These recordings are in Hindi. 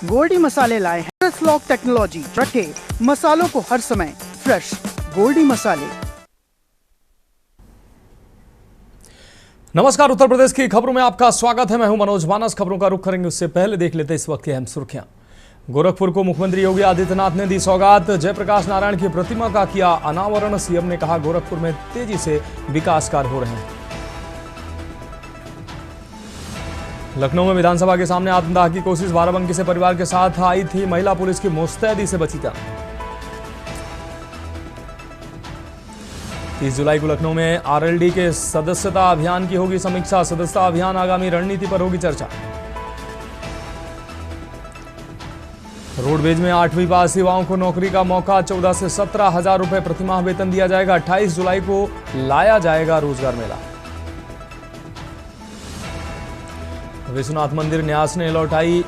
गोल्डी मसाले लाए हैं फ्रेश लॉक टेक्नोलॉजी, रखे मसालों को हर समय फ्रेश। गोल्डी मसाले। नमस्कार, उत्तर प्रदेश की खबरों में आपका स्वागत है। मैं हूं मनोज मानस। खबरों का रुख करेंगे उससे पहले देख लेते इस वक्त की अहम सुर्खियां। गोरखपुर को मुख्यमंत्री योगी आदित्यनाथ ने दी सौगात। जयप्रकाश नारायण की प्रतिमा का किया अनावरण। सीएम ने कहा गोरखपुर में तेजी से विकास कार्य हो रहे हैं। लखनऊ में विधानसभा के सामने आत्मदाह की कोशिश। बाराबंकी से परिवार के साथ आई थी महिला, पुलिस की मुस्तैदी से बची जान। 30 जुलाई को लखनऊ में आरएलडी के सदस्यता अभियान की होगी समीक्षा। सदस्यता अभियान आगामी रणनीति पर होगी चर्चा। रोडवेज में 8वीं पास युवाओं को नौकरी का मौका। 14 से 17 हजार रुपए प्रतिमाह वेतन दिया जाएगा। 28 जुलाई को लाया जाएगा रोजगार मेला। विश्वनाथ मंदिर न्यास ने लौटाई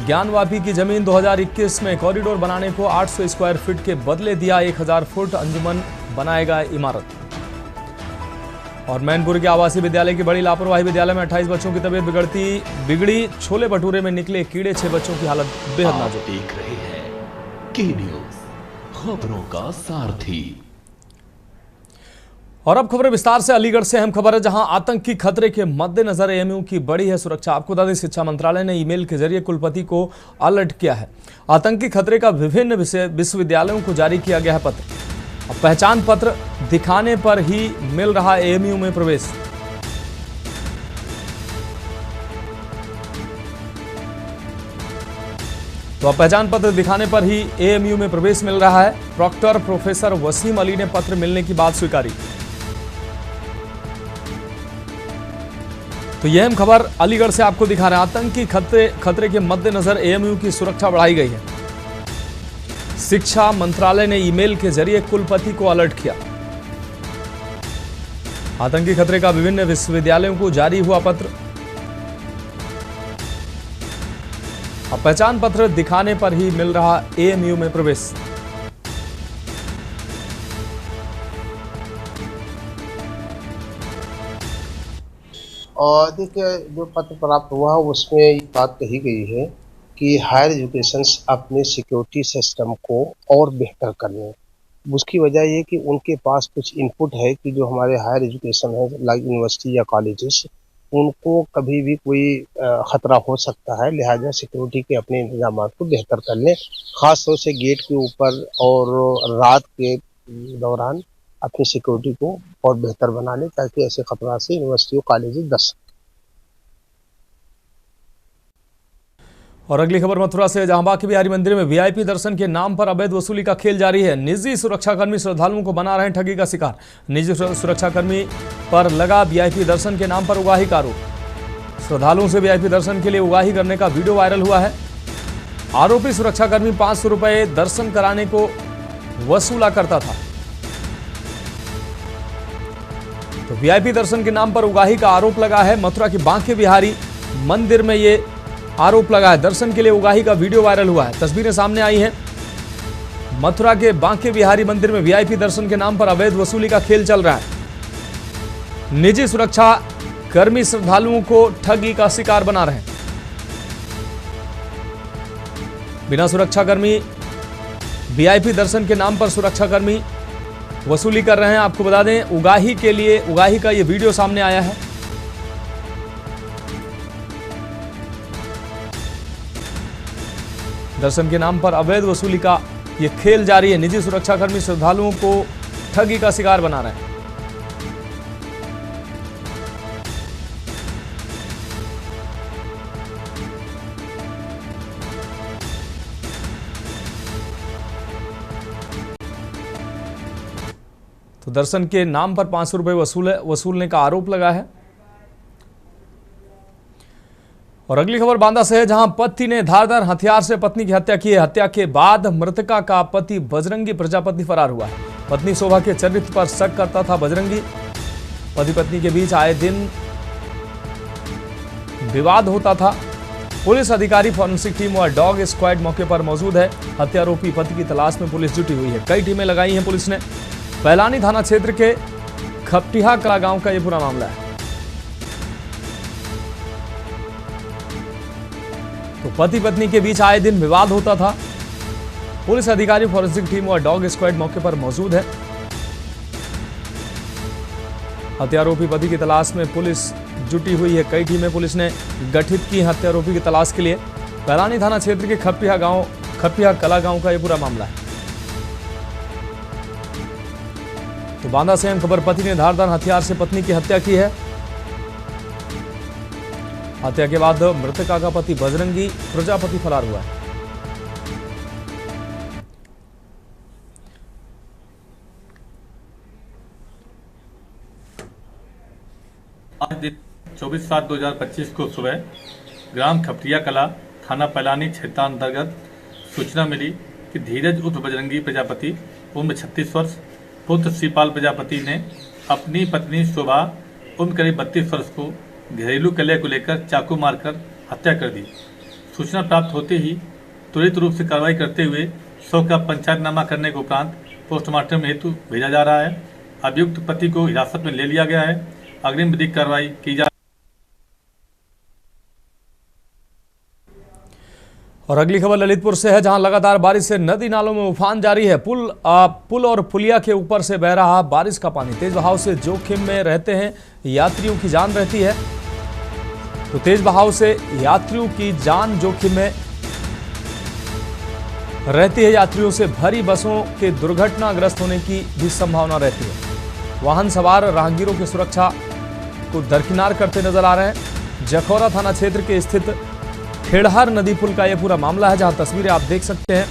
ज्ञानवापी की जमीन। 2021 में कॉरिडोर बनाने को 800 स्क्वायर फीट के बदले दिया 1000 फुट। अंजुमन बनाएगा इमारत। और मैनपुर के आवासीय विद्यालय की बड़ी लापरवाही। विद्यालय में 28 बच्चों की तबीयत बिगड़ी। छोले भटूरे में निकले कीड़े। 6 बच्चों की हालत बेहद नाजुक। देख रहे हैं के न्यूज़, खबरों का सारथी। और अब खबरें विस्तार से। अलीगढ़ से अहम खबर है, जहां आतंकी खतरे के मद्देनजर एएमयू की बड़ी है सुरक्षा। आपको बता दें, शिक्षा मंत्रालय ने ईमेल के जरिए कुलपति को अलर्ट किया है। आतंकी खतरे का विभिन्न विश्वविद्यालयों को जारी किया गया है पत्र। अब पहचान पत्र दिखाने पर ही मिल रहा एएमयू में प्रवेश। तो अब पहचान पत्र दिखाने पर ही एएमयू में प्रवेश मिल रहा है। प्रॉक्टर प्रोफेसर वसीम अली ने पत्र मिलने की बात स्वीकारी। तो यह अहम खबर अलीगढ़ से आपको दिखा रहे हैं। आतंकी खतरे के मद्देनजर एएमयू की सुरक्षा बढ़ाई गई है। शिक्षा मंत्रालय ने ईमेल के जरिए कुलपति को अलर्ट किया। आतंकी खतरे का विभिन्न विश्वविद्यालयों को जारी हुआ पत्र। अब पहचान पत्र दिखाने पर ही मिल रहा एएमयू में प्रवेश। और देखिए, जो पत्र प्राप्त हुआ उसमें ये बात कही गई है कि हायर एजुकेशन अपने सिक्योरिटी सिस्टम को और बेहतर करने। उसकी वजह ये कि उनके पास कुछ इनपुट है कि जो हमारे हायर एजुकेशन है, लाइक यूनिवर्सिटी या कॉलेजेस, उनको कभी भी कोई खतरा हो सकता है। लिहाजा सिक्योरिटी के अपने इंतजाम को बेहतर कर लें, खास तौर से गेट के ऊपर और रात के दौरान अपनी सिक्योरिटी को और बेहतर बना लें, ताकि ऐसे खतरा से यूनिवर्सिटी और कॉलेजेस बच सकें। और अगली खबर मथुरा से, जहां बांके बिहारी मंदिर में वीआईपी दर्शन के नाम पर अवैध वसूली का खेल जारी है। निजी सुरक्षाकर्मी श्रद्धालुओं को बना रहे हैं ठगी का शिकार। निजी सुरक्षाकर्मी पर लगा वीआईपी दर्शन के नाम पर उगाही का आरोप। श्रद्धालुओं से वीआईपी दर्शन के लिए उगाही करने का वीडियो वायरल हुआ है। आरोपी सुरक्षाकर्मी 500 रुपए दर्शन कराने को वसूला करता था। तो वीआईपी दर्शन के नाम पर उगाही का आरोप लगा है। मथुरा के बांके बिहारी मंदिर में ये आरोप लगा है। दर्शन के लिए उगाही का वीडियो वायरल हुआ है। तस्वीरें सामने आई हैं। मथुरा के बांके बिहारी मंदिर में वीआईपी दर्शन के नाम पर अवैध वसूली का खेल चल रहा है। निजी सुरक्षा कर्मी श्रद्धालुओं को ठगी का शिकार बना रहे हैं। बिना सुरक्षाकर्मी वीआईपी दर्शन के नाम पर सुरक्षाकर्मी वसूली कर रहे हैं। आपको बता दें, उगाही के लिए उगाही का ये वीडियो सामने आया है। दर्शन के नाम पर अवैध वसूली का ये खेल जारी है। निजी सुरक्षाकर्मी श्रद्धालुओं को ठगी का शिकार बना रहे हैं। तो दर्शन के नाम पर 500 रुपए वसूलने का आरोप लगा है। और अगली खबर बांदा से है, जहां पति ने धारदार हथियार से पत्नी की हत्या की है। हत्या के बाद मृतका का पति बजरंगी प्रजापति फरार हुआ है। पत्नी शोभा के चरित्र पर शक करता था बजरंगी। पति पत्नी के बीच आए दिन विवाद होता था। पुलिस अधिकारी, फॉरेंसिक टीम और डॉग स्क्वाड मौके पर मौजूद है। हत्यारोपी पति की तलाश में पुलिस जुटी हुई है। कई टीमें लगाई हैं पुलिस ने। पैलानी थाना क्षेत्र के खपटिहा कला गांव का यह पूरा मामला है। तो पति पत्नी के बीच आए दिन विवाद होता था। पुलिस अधिकारी, फॉरेंसिक टीम और डॉग स्क्वाड मौके पर मौजूद है। हत्यारोपी पति की तलाश में पुलिस जुटी हुई है। कई टीमें पुलिस ने गठित की हत्यारोपी की तलाश के लिए। पैलानी थाना क्षेत्र के खप्पिया कला गांव का यह पूरा मामला है। तो बांदा से अहम खबर, पति ने धारदार हथियार से पत्नी की हत्या की है। हत्या के बाद मृतका का पति बजरंगी प्रजापति फरार हुआ है। आज दिन 24/7/2025 को सुबह ग्राम खपटिया कला, थाना पैलानी क्षेत्र अंतर्गत सूचना मिली कि धीरज उर्फ बजरंगी प्रजापति उम्र 36 वर्ष पुत्र श्रीपाल प्रजापति ने अपनी पत्नी शोभा उम्र करीब 32 वर्ष को घरेलू कलह को लेकर चाकू मारकर हत्या कर दी। सूचना प्राप्त होते ही त्वरित रूप से कार्रवाई करते हुए शव का पंचायतनामा करने के उपरांत पोस्टमार्टम हेतु भेजा जा रहा है। अभियुक्त पति को हिरासत में ले लिया गया है। अग्रिम विधिक कार्रवाई की जा। और अगली खबर ललितपुर से है, जहां लगातार बारिश से नदी नालों में उफान जारी है। पुल और पुलिया के ऊपर से बह रहा बारिश का पानी तेज बहाव से जोखिम में रहते हैं यात्रियों की जान रहती है। तो तेज बहाव से यात्रियों की जान जोखिम में रहती है। यात्रियों से भरी बसों के दुर्घटनाग्रस्त होने की भी संभावना रहती है। वाहन सवार राहगीरों की सुरक्षा को दरकिनार करते नजर आ रहे हैं। जखौरा थाना क्षेत्र के स्थित खेड़हर नदी पुल का यह पूरा मामला है, जहां तस्वीरें आप देख सकते हैं।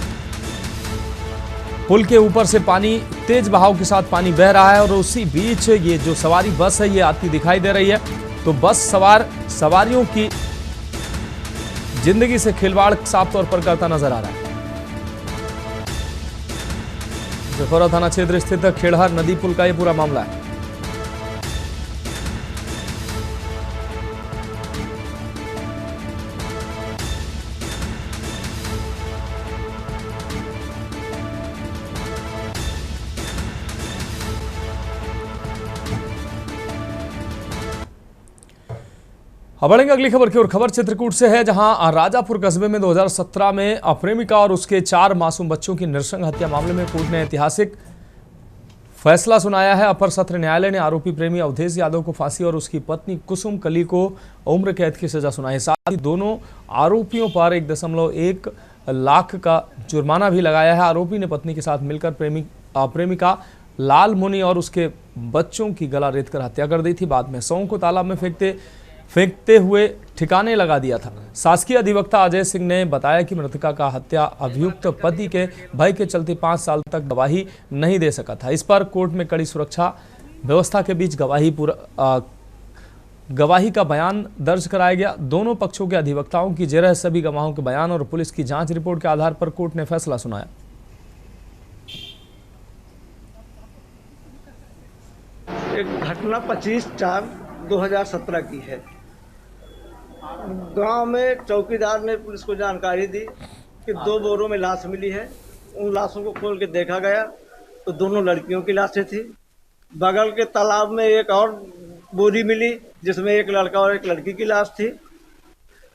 पुल के ऊपर से पानी तेज बहाव के साथ पानी बह रहा है और उसी बीच ये जो सवारी बस है ये आती दिखाई दे रही है। तो बस सवारियों की जिंदगी से खिलवाड़ साफ तौर पर करता नजर आ रहा है। जखौरा थाना क्षेत्र स्थित खेड़हर नदी पुल का यह पूरा मामला है। अब बढ़ेंगे अगली खबर की ओर। खबर चित्रकूट से है, जहां राजापुर कस्बे में 2017 में प्रेमिका और उसके 4 मासूम बच्चों की नृशंस हत्या मामले में कोर्ट ने ऐतिहासिक फैसला सुनाया है। अपर सत्र न्यायालय ने आरोपी प्रेमी अवधेश यादव को फांसी और उसकी पत्नी कुसुम कली को उम्र कैद की सजा सुनाई। साथ ही दोनों आरोपियों पर 1.1 लाख का जुर्माना भी लगाया है। आरोपी ने पत्नी के साथ मिलकर प्रेमिका लाल मुनि और उसके बच्चों की गला रेत कर हत्या कर दी थी। बाद में शवों को तालाब में फेंकते हुए ठिकाने लगा दिया था। शासकीय अधिवक्ता अजय सिंह ने बताया कि मृतका का हत्या अभियुक्त पति के भय के चलते 5 साल तक गवाही नहीं दे सका था। इस पर कोर्ट में कड़ी सुरक्षा व्यवस्था के बीच गवाही का बयान दर्ज कराया गया। दोनों पक्षों के अधिवक्ताओं की जेरह सभी गवाहों के बयान और पुलिस की जांच रिपोर्ट के आधार पर कोर्ट ने फैसला सुनाया। एक घटना 25/4/2017 की है। गांव में चौकीदार ने पुलिस को जानकारी दी कि 2 बोरों में लाश मिली है। उन लाशों को खोल के देखा गया तो दोनों लड़कियों की लाशें थी। बगल के तालाब में एक और बोरी मिली जिसमें एक लड़का और एक लड़की की लाश थी।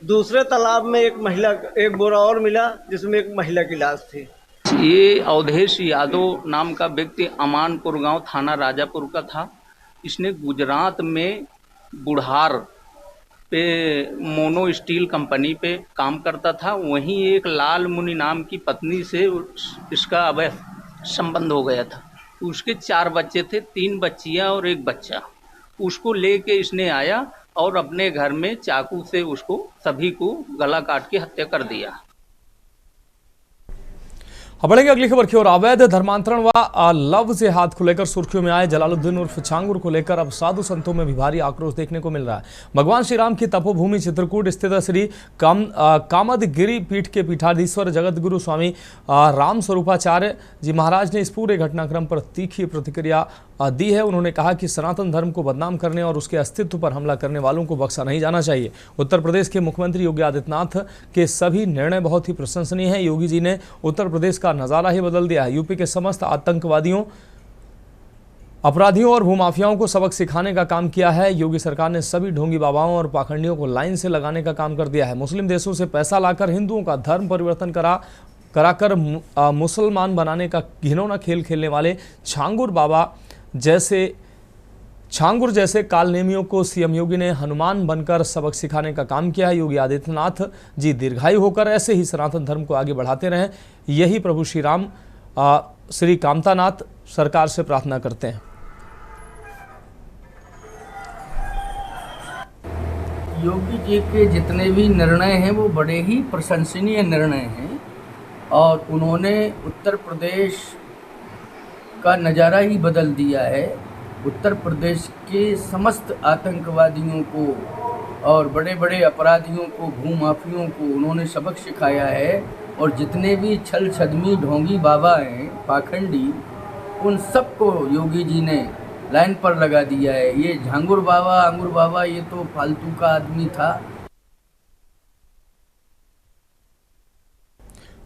दूसरे तालाब में एक बोरा और मिला जिसमें एक महिला की लाश थी। ये अवधेश यादव नाम का व्यक्ति अमानपुर गांव थाना राजापुर का था। इसने गुजरात में बुढ़ार पे मोनो स्टील कंपनी पे काम करता था। वहीं एक लाल मुनि नाम की पत्नी से इसका अवैध संबंध हो गया था। उसके 4 बच्चे थे, 3 बच्चियां और 1 बच्चा। उसको लेके इसने आया और अपने घर में चाकू से उसको सभी को गला काट के हत्या कर दिया। अब बढ़ेंगे अगली खबर की ओर। अवैध धर्मांतरण व लव से हाथ को लेकर सुर्खियों में आए जलालुद्दीन उर्फ छांगुर को लेकर अब साधु संतों में भी भारी आक्रोश देखने को मिल रहा है। भगवान श्री राम की तपोभूमि चित्रकूट स्थित श्री कामदगिरी पीठ के पीठाधीश्वर जगत गुरु स्वामी राम स्वरूपाचार्य जी महाराज ने इस पूरे घटनाक्रम पर तीखी प्रतिक्रिया दी है। उन्होंने कहा कि सनातन धर्म को बदनाम करने और उसके अस्तित्व पर हमला करने वालों को बख्शा नहीं जाना चाहिए। उत्तर प्रदेश के मुख्यमंत्री योगी आदित्यनाथ के सभी निर्णय बहुत ही प्रशंसनीय हैं। योगी जी ने उत्तर प्रदेश का नज़ारा ही बदल दिया है। यूपी के समस्त आतंकवादियों अपराधियों और भूमाफियाओं को सबक सिखाने का काम किया है। योगी सरकार ने सभी ढोंगी बाबाओं और पाखंडियों को लाइन से लगाने का काम कर दिया है। मुस्लिम देशों से पैसा लाकर हिंदुओं का धर्म परिवर्तन कराकर मुसलमान बनाने का घिनौना खेल खेलने वाले छांगुर जैसे कालनेमियों को सीएम योगी ने हनुमान बनकर सबक सिखाने का काम किया है। योगी आदित्यनाथ जी दीर्घायु होकर ऐसे ही सनातन धर्म को आगे बढ़ाते रहें, यही प्रभु श्री कामतानाथ सरकार से प्रार्थना करते हैं। योगी जी के जितने भी निर्णय हैं वो बड़े ही प्रशंसनीय निर्णय हैं और उन्होंने उत्तर प्रदेश का नज़ारा ही बदल दिया है। उत्तर प्रदेश के समस्त आतंकवादियों को और बड़े बड़े अपराधियों को, भूमाफियों को उन्होंने सबक सिखाया है और जितने भी छल छदमी ढोंगी बाबा हैं, पाखंडी, उन सबको योगी जी ने लाइन पर लगा दिया है। ये झांगुर बाबा, अंगूर बाबा, ये तो फालतू का आदमी था।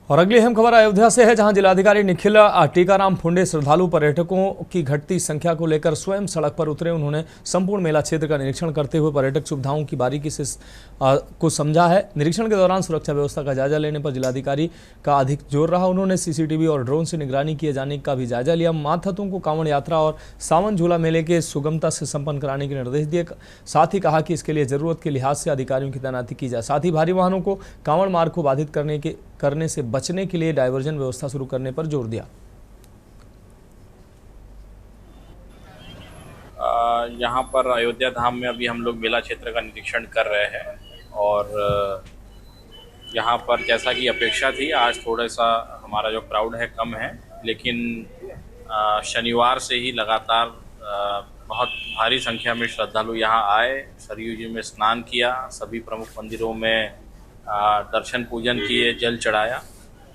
और अगली अहम खबर अयोध्या से है, जहां जिलाधिकारी निखिल टीकाराम फुंडे श्रद्धालु पर्यटकों की घटती संख्या को लेकर स्वयं सड़क पर उतरे। उन्होंने संपूर्ण मेला क्षेत्र का निरीक्षण करते हुए पर्यटक सुविधाओं की बारीकी से को समझा है। निरीक्षण के दौरान सुरक्षा व्यवस्था का जायजा लेने पर जिलाधिकारी का अधिक जोर रहा। उन्होंने सीसीटीवी और ड्रोन से निगरानी किए जाने का भी जायजा लिया। मातहतों को कांवड़ यात्रा और सावन झूला मेले के सुगमता से संपन्न कराने के निर्देश दिए। साथ ही कहा कि इसके लिए जरूरत के लिहाज से अधिकारियों की तैनाती की जाए। साथ ही भारी वाहनों को कांवड़ मार्ग को बाधित करने से बचने के लिए डायवर्जन व्यवस्था शुरू करने पर जोर दिया। यहाँ पर अयोध्या धाम में अभी हम लोग मेला क्षेत्र का निरीक्षण कर रहे हैं और यहाँ पर जैसा कि अपेक्षा थी, आज थोड़ा सा हमारा जो क्राउड है कम है, लेकिन शनिवार से ही लगातार बहुत भारी संख्या में श्रद्धालु यहाँ आए, सरयू जी में स्नान किया, सभी प्रमुख मंदिरों में दर्शन पूजन किए, जल चढ़ाया।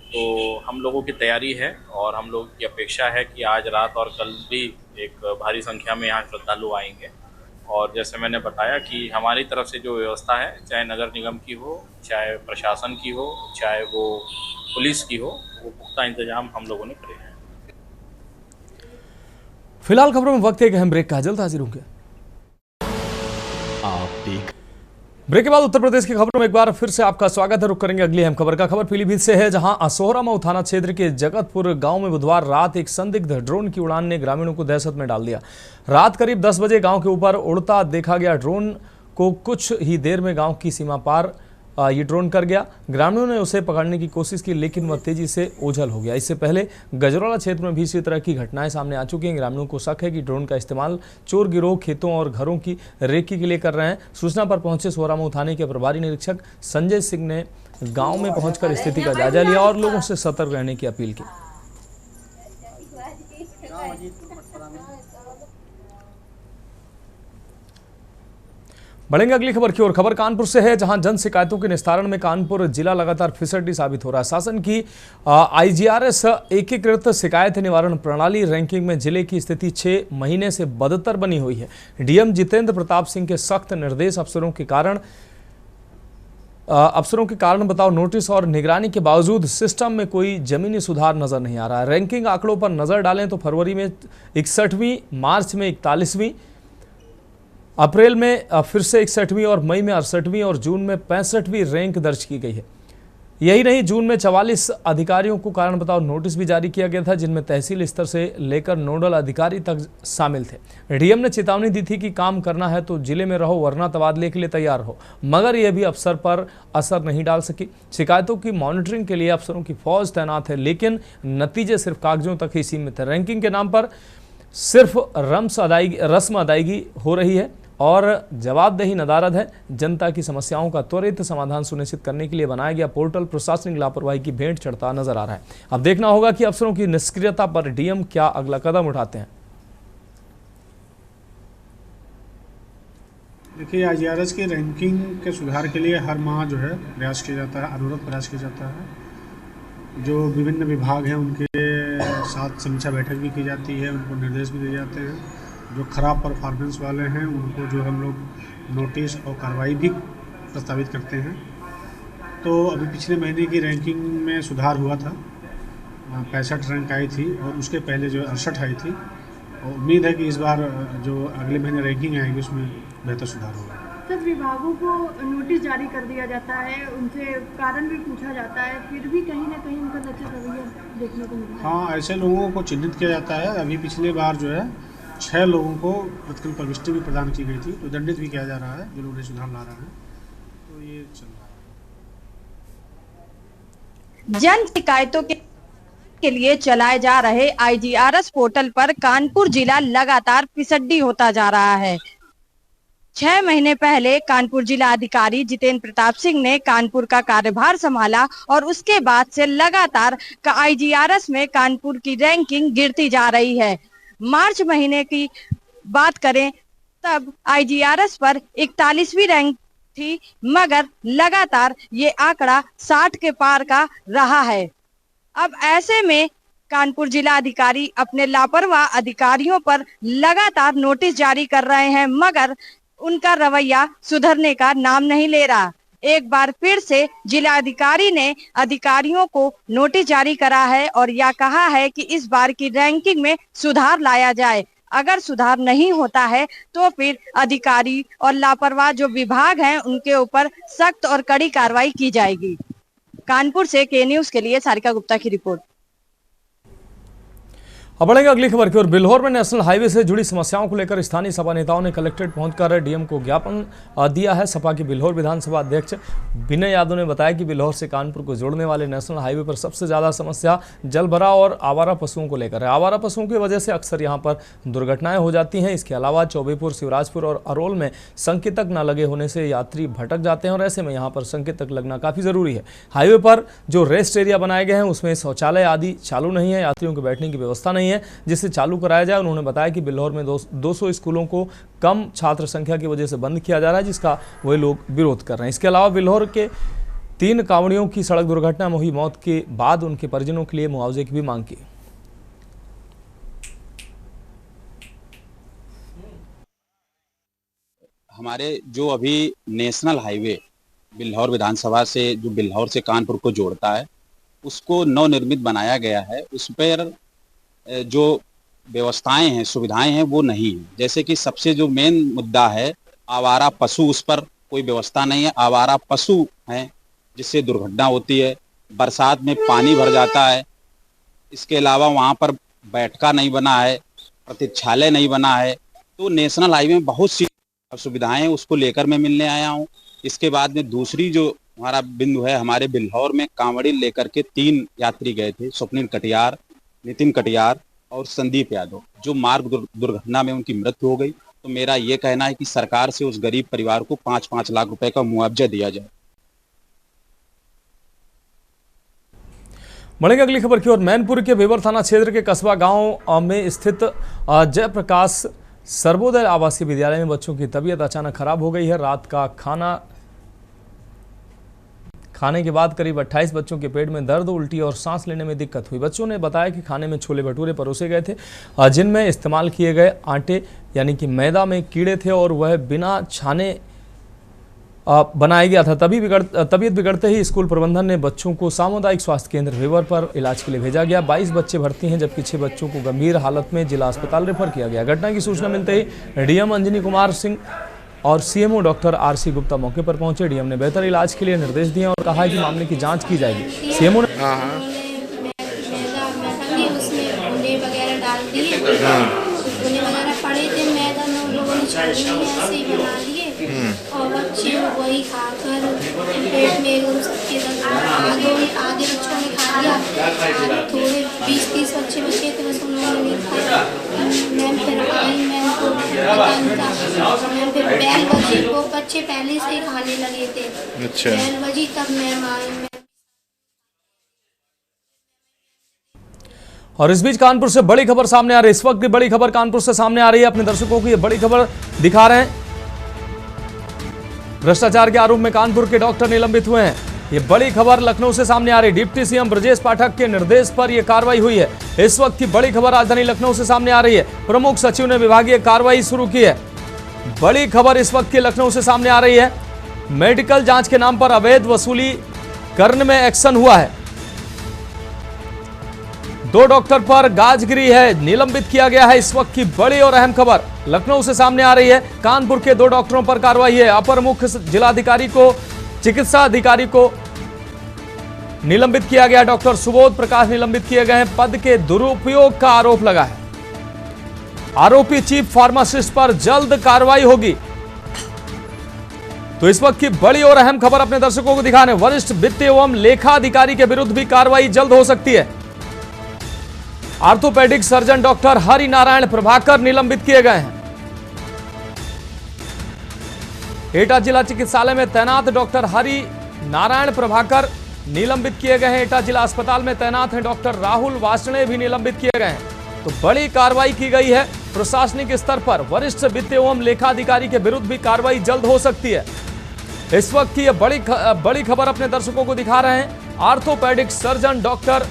तो हम लोगों की तैयारी है और हम लोगों की अपेक्षा है कि आज रात और कल भी एक भारी संख्या में यहाँ श्रद्धालु आएंगे। और जैसे मैंने बताया कि हमारी तरफ से जो व्यवस्था है, चाहे नगर निगम की हो, चाहे प्रशासन की हो, चाहे वो पुलिस की हो, वो पुख्ता इंतजाम हम लोगों ने करे हैं। फिलहाल खबरों में वक्त एक अहम ब्रेक का, जल्द हाजिर होंगे। ब्रेक के बाद उत्तर प्रदेश की खबरों में एक बार फिर से आपका स्वागत है। रुक करेंगे अगली अहम खबर का। खबर पीलीभीत से है, जहां असोहरा मऊ थाना क्षेत्र के जगतपुर गांव में बुधवार रात एक संदिग्ध ड्रोन की उड़ान ने ग्रामीणों को दहशत में डाल दिया। रात करीब 10 बजे गांव के ऊपर उड़ता देखा गया ड्रोन को कुछ ही देर में गांव की सीमा पार ये ड्रोन कर गया। ग्रामीणों ने उसे पकड़ने की कोशिश की, लेकिन वह तेजी से ओझल हो गया। इससे पहले गजरौला क्षेत्र में भी इसी तरह की घटनाएं सामने आ चुकी हैं। ग्रामीणों को शक है कि ड्रोन का इस्तेमाल चोर गिरोह खेतों और घरों की रेकी के लिए कर रहे हैं। सूचना पर पहुंचे सोहरा मऊ थाने के प्रभारी निरीक्षक संजय सिंह ने गांव में पहुंचकर स्थिति का जायजा लिया और लोगों से सतर्क रहने की अपील की। बढ़ेंगे अगली खबर की ओर। खबर कानपुर से है, जहां जन शिकायतों के निस्तारण में कानपुर जिला लगातार फिसड्डी साबित हो रहा है। शासन की IGRS एकीकृत शिकायत निवारण प्रणाली रैंकिंग में जिले की स्थिति 6 महीने से बदतर बनी हुई है। डीएम जितेंद्र प्रताप सिंह के सख्त निर्देश, अफसरों के कारण बताओ नोटिस और निगरानी के बावजूद सिस्टम में कोई जमीनी सुधार नजर नहीं आ रहा है। रैंकिंग आंकड़ों पर नजर डालें तो फरवरी में 61वीं, मार्च में 41वीं, अप्रैल में फिर से 61वीं और मई में 68वीं और जून में 65वीं रैंक दर्ज की गई है। यही नहीं, जून में 44 अधिकारियों को कारण बताओ नोटिस भी जारी किया गया था, जिनमें तहसील स्तर से लेकर नोडल अधिकारी तक शामिल थे। डीएम ने चेतावनी दी थी कि काम करना है तो जिले में रहो, वरना तबादले के लिए तैयार हो, मगर यह भी अफसर पर असर नहीं डाल सकी। शिकायतों की मॉनिटरिंग के लिए अफसरों की फौज तैनात है, लेकिन नतीजे सिर्फ कागजों तक ही सीमित है। रैंकिंग के नाम पर सिर्फ रस्म अदायगी हो रही है और जवाबदेही नदारद है। जनता की समस्याओं का त्वरित समाधान सुनिश्चित करने के लिए बनाया गया पोर्टल प्रशासनिक लापरवाही की भेंट चढ़ता नजर आ रहा है। अब देखना होगा कि अफसरों की निष्क्रियता पर डीएम क्या अगला कदम उठाते हैं। देखिए, IGRS की रैंकिंग के सुधार के लिए हर माह जो है प्रयास किया जाता है, अनुरोध प्रयास किया जाता है। जो विभिन्न विभाग हैं उनके साथ समीक्षा बैठक भी की जाती है, उनको निर्देश भी दिए जाते हैं। जो खराब परफॉर्मेंस वाले हैं उनको जो हम लोग नोटिस और कार्रवाई भी प्रस्तावित करते हैं। तो अभी पिछले महीने की रैंकिंग में सुधार हुआ था, 65 रैंक आई थी और उसके पहले जो 68 आई थी। और उम्मीद है कि इस बार जो अगले महीने रैंकिंग आएगी उसमें बेहतर सुधार होगा। सर, विभागों को नोटिस जारी कर दिया जाता है, उनसे कारण भी पूछा जाता है, फिर भी कहीं ना कहीं उनका लचर रवैया देखने को मिलता है। हाँ, ऐसे लोगों को चिन्हित किया जाता है। अभी पिछले बार जो है 6 लोगों को प्रतिकूल प्रविष्टि भी प्रदान की गई थी, तो दंडित भी किया जा रहा है जो लोग सुधार ला रहे हैं, तो ये चल रहा है। जन शिकायतों के लिए चलाए जा रहे IGRS पोर्टल पर कानपुर जिला लगातार फिसड्डी होता जा रहा है। 6 महीने पहले कानपुर जिला अधिकारी जितेंद्र प्रताप सिंह ने कानपुर का कार्यभार संभाला और उसके बाद से लगातार IGRS में कानपुर की रैंकिंग गिरती जा रही है। मार्च महीने की बात करें तब IGRS पर 41वीं रैंक थी, मगर लगातार ये आंकड़ा 60 के पार का रहा है। अब ऐसे में कानपुर जिला अधिकारी अपने लापरवाह अधिकारियों पर लगातार नोटिस जारी कर रहे हैं, मगर उनका रवैया सुधरने का नाम नहीं ले रहा। एक बार फिर से जिला अधिकारी ने अधिकारियों को नोटिस जारी करा है और यह कहा है कि इस बार की रैंकिंग में सुधार लाया जाए। अगर सुधार नहीं होता है तो फिर अधिकारी और लापरवाह जो विभाग हैं उनके ऊपर सख्त और कड़ी कार्रवाई की जाएगी। कानपुर से के न्यूज के लिए सारिका गुप्ता की रिपोर्ट। अब बढ़ेंगे अगली खबर की ओर। बिल्हौर में नेशनल हाईवे से जुड़ी समस्याओं को लेकर स्थानीय सपा नेताओं ने कलेक्ट्रेट पहुंचकर डीएम को ज्ञापन दिया है। सपा के बिल्हौर विधानसभा अध्यक्ष विनय यादव ने बताया कि बिल्हौर से कानपुर को जोड़ने वाले नेशनल हाईवे पर सबसे ज्यादा समस्या जलभराव और आवारा पशुओं को लेकर है। आवारा पशुओं की वजह से अक्सर यहां पर दुर्घटनाएं हो जाती हैं। इसके अलावा चौबेपुर, शिवराजपुर और अरोल में संकेतक न लगे होने से यात्री भटक जाते हैं और ऐसे में यहाँ पर संकेतक लगना काफी जरूरी है। हाईवे पर जो रेस्ट एरिया बनाए गए हैं उसमें शौचालय आदि चालू नहीं है, यात्रियों के बैठने की व्यवस्था नहीं है जिसे चालू कराया जाए। उन्होंने बताया कि बिल्हौर में 200 स्कूलों को कम छात्र संख्या की वजह से बंद किया जा रहा है, जिसका वही लोग विरोध कर रहे हैं। इसके अलावा बिल्हौर के 3 कांवड़ियों की सड़क दुर्घटना में हुई मौत के बाद उनके परिजनों के लिए मुआवजे की भी मांग की। हमारे जो अभी नेशनल हाईवे बिल्हौर विधानसभा से जो बिल्हौर से कानपुर को जोड़ता है उसको नवनिर्मित बनाया गया है। उस पर जो व्यवस्थाएं हैं, सुविधाएं हैं वो नहीं है। जैसे कि सबसे जो मेन मुद्दा है आवारा पशु, उस पर कोई व्यवस्था नहीं है। आवारा पशु हैं जिससे दुर्घटना होती है, बरसात में पानी भर जाता है। इसके अलावा वहाँ पर बैठका नहीं बना है, प्रतीक्षालय नहीं बना है। तो नेशनल हाईवे में बहुत सी सुविधाएं हैं, उसको लेकर मैं मिलने आया हूँ। इसके बाद में दूसरी जो हमारा बिंदु है, हमारे बिल्हौर में कांवड़ी लेकर के 3 यात्री गए थे, स्वप्निल कटियार, नितिन कटियार और संदीप यादव, जो मार्ग दुर्घटना में उनकी मृत्यु हो गई। तो मेरा ये कहना है कि सरकार से उस गरीब परिवार को 5-5 लाख रुपए का मुआवजा दिया जाए। बढ़ेंगे अगली खबर की ओर। मैनपुर के बेवर थाना क्षेत्र के कस्बा गांव में स्थित जयप्रकाश सर्वोदय आवासीय विद्यालय में बच्चों की तबीयत अचानक खराब हो गई है। रात का खाने के बाद करीब 28 बच्चों के पेट में दर्द, उल्टी और सांस लेने में दिक्कत हुई। बच्चों ने बताया कि खाने में छोले भटूरे परोसे गए थे जिनमें इस्तेमाल किए गए आटे यानी कि मैदा में कीड़े थे और वह बिना छाने बनाया गया था। तबीयत बिगड़ते ही स्कूल प्रबंधन ने बच्चों को सामुदायिक स्वास्थ्य केंद्र वेवर पर इलाज के लिए भेजा गया। 22 बच्चे भर्ती हैं जबकि 6 बच्चों को गंभीर हालत में जिला अस्पताल रेफर किया गया। घटना की सूचना मिलते ही डीएम अंजनी कुमार सिंह और सीएमओ डॉक्टर आरसी गुप्ता मौके पर पहुंचे। डीएम ने बेहतर इलाज के लिए निर्देश दिए और कहा कि मामले की जांच की जाएगी। सीएमओ ने और बच्चे वही खाकर पेट में एकदम सबके आधे बच्चों ने खा लिया, थोड़े 20-30 बच्चे बचे थे बस उन लोगों ने खाया। मैम फिर आई, मैम को मैम फिर बेल बजी, वो बच्चे पहले से ही खाने लगे थे। अच्छा। बेल बजी तब मैम आई। और इस बीच कानपुर से बड़ी खबर सामने आ रही है। इस वक्त की बड़ी खबर कानपुर से सामने आ रही है। अपने दर्शकों को ये बड़ी खबर दिखा रहे हैं। भ्रष्टाचार के आरोप में कानपुर के डॉक्टर निलंबित हुए हैं। ये बड़ी खबर लखनऊ से सामने आ रही है। डिप्टी सीएम ब्रजेश पाठक के निर्देश पर यह कार्रवाई हुई है। इस वक्त की बड़ी खबर राजधानी लखनऊ से सामने आ रही है। प्रमुख सचिव ने विभागीय कार्रवाई शुरू की है। बड़ी खबर इस वक्त की लखनऊ से सामने आ रही है। मेडिकल जांच के नाम पर अवैध वसूली करने में एक्शन हुआ है। 2 डॉक्टर पर गाजगिरी है, निलंबित किया गया है। इस वक्त की बड़ी और अहम खबर लखनऊ से सामने आ रही है। कानपुर के 2 डॉक्टरों पर कार्रवाई है। अपर मुख्य जिलाधिकारी को, चिकित्सा अधिकारी को निलंबित किया गया। डॉक्टर सुबोध प्रकाश निलंबित किए गए हैं। पद के दुरुपयोग का आरोप लगा है। आरोपी चीफ फार्मासिस्ट पर जल्द कार्रवाई होगी। तो इस वक्त की बड़ी और अहम खबर अपने दर्शकों को दिखाने, वरिष्ठ वित्त एवं लेखा अधिकारी के विरुद्ध भी कार्रवाई जल्द हो सकती है। Orthopaedic surgeon doctor Hari Narayan Prabhakar निलंबित किए गए हैं। एटा जिला चिकित्सालय में तैनात डॉक्टर हरि नारायण प्रभाकर निलंबित किए गए हैं। एटा जिला अस्पताल में तैनात हैं डॉक्टर राहुल वासणे भी निलंबित किए गए हैं। तो बड़ी कार्रवाई की गई है। प्रशासनिक स्तर पर वरिष्ठ वित्त एवं लेखा अधिकारी के विरुद्ध भी कार्रवाई जल्द हो सकती है। इस वक्त की यह बड़ी खबर अपने दर्शकों को दिखा रहे हैं। ऑर्थोपेडिक सर्जन डॉक्टर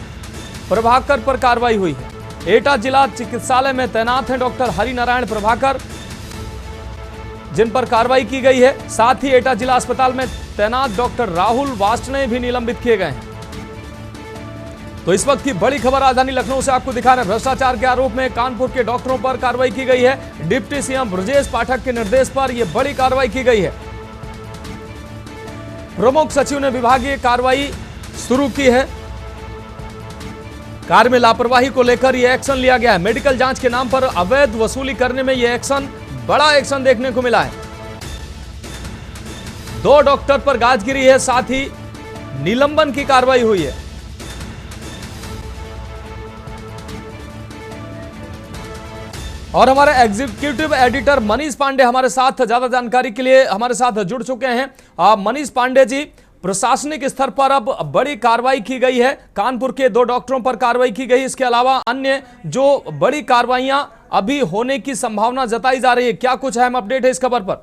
प्रभाकर पर कार्रवाई हुई है। एटा जिला चिकित्सालय में तैनात हैं डॉक्टर हरि नारायण प्रभाकर, जिन पर कार्रवाई की गई है। साथ ही एटा जिला अस्पताल में तैनात डॉक्टर राहुल वासणे भी निलंबित किए गए हैं। तो इस वक्त की बड़ी खबर राजधानी लखनऊ से आपको दिखा रहे हैं। भ्रष्टाचार के आरोप में कानपुर के डॉक्टरों पर कार्रवाई की गई है। डिप्टी सीएम ब्रजेश पाठक के निर्देश पर यह बड़ी कार्रवाई की गई है। प्रमुख सचिव ने विभागीय कार्रवाई शुरू की है। कार्य में लापरवाही को लेकर यह एक्शन लिया गया है। मेडिकल जांच के नाम पर अवैध वसूली करने में यह एक्शन, बड़ा एक्शन देखने को मिला है। 2 डॉक्टर पर गाजगिरी है, साथ ही निलंबन की कार्रवाई हुई है। और हमारे एग्जीक्यूटिव एडिटर मनीष पांडे हमारे साथ ज्यादा जानकारी के लिए हमारे साथ जुड़ चुके हैं। मनीष पांडे जी, प्रशासनिक स्तर पर अब बड़ी कार्रवाई की गई है। कानपुर के 2 डॉक्टरों पर कार्रवाई की गई। इसके अलावा अन्य जो बड़ी कार्रवाइयां अभी होने की संभावना जताई जा रही है, क्या कुछ अहम अपडेट है इस खबर पर?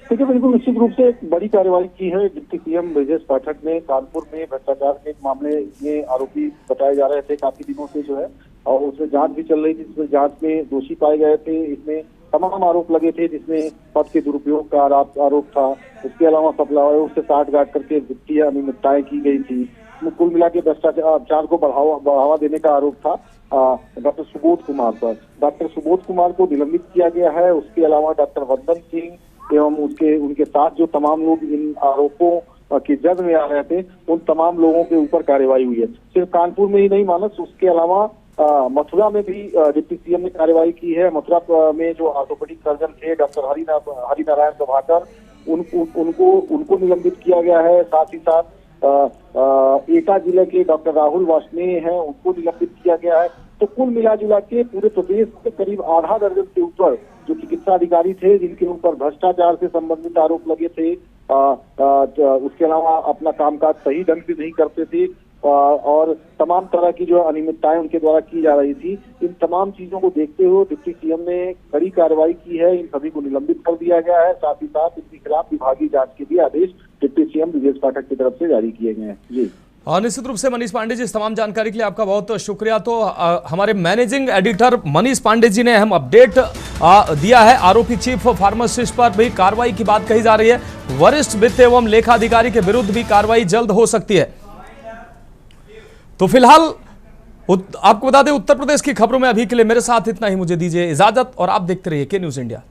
देखिए, बिल्कुल निश्चित रूप से एक बड़ी कार्रवाई की है। डिप्टी सीएम ब्रजेश पाठक ने कानपुर में भ्रष्टाचार के एक मामले में आरोपी बताए जा रहे थे काफी दिनों से जो है, और उसमें जांच भी चल रही थी, जिसमें जांच में दोषी पाए गए थे। इसमें तमाम आरोप लगे थे, जिसमें पद के दुरुपयोग का आरोप था। उसके अलावा सप्लायर से साठगांठ करके वित्तीय अनियमितताएं की गई थी। कुल मिला के भ्रष्टाचार को बढ़ावा देने का आरोप था डॉक्टर सुबोध कुमार पर। डॉक्टर सुबोध कुमार को निलंबित किया गया है। उसके अलावा डॉक्टर वंदन सिंह एवं उनके साथ जो तमाम लोग इन आरोपों की जद में आ रहे थे, उन तमाम लोगों के ऊपर कार्रवाई हुई है। सिर्फ कानपुर में ही नहीं मानस, उसके अलावा मथुरा में भी डिप्टी सीएम ने कार्रवाई की है। मथुरा में जो ऑर्थोपेडिक सर्जन थे डॉक्टर हरि नारायण प्रभाकर, उनको निलंबित किया गया है। साथ ही साथ एटा जिले के डॉक्टर राहुल वासणे हैं, उनको निलंबित किया गया है। तो कुल मिला जुला के पूरे प्रदेश के करीब आधा दर्जन से ऊपर जो चिकित्सा अधिकारी थे, जिनके ऊपर भ्रष्टाचार से संबंधित आरोप लगे थे, उसके अलावा अपना कामकाज सही ढंग से नहीं करते थे, और तमाम तरह की जो अनियमितताएं उनके द्वारा की जा रही थी, इन तमाम चीजों को देखते हुए डिप्टी सीएम ने कड़ी कार्रवाई की है। इन सभी को निलंबित कर दिया गया है। साथ ही साथ इनके खिलाफ विभागीय जांच के भी आदेश डिप्टी सीएम ब्रजेश पाठक की तरफ से जारी किए गए हैं। जी, और निश्चित रूप से मनीष पांडे जी, इस तमाम जानकारी के लिए आपका बहुत शुक्रिया। तो हमारे मैनेजिंग एडिटर मनीष पांडे जी ने अहम अपडेट दिया है। आरोपी चीफ फार्मासिस्ट पर भी कार्रवाई की बात कही जा रही है। वरिष्ठ वित्त एवं लेखा अधिकारी के विरुद्ध भी कार्रवाई जल्द हो सकती है। तो फिलहाल आपको बता दें, उत्तर प्रदेश की खबरों में अभी के लिए मेरे साथ इतना ही। मुझे दीजिए इजाजत और आप देखते रहिए के न्यूज़ इंडिया।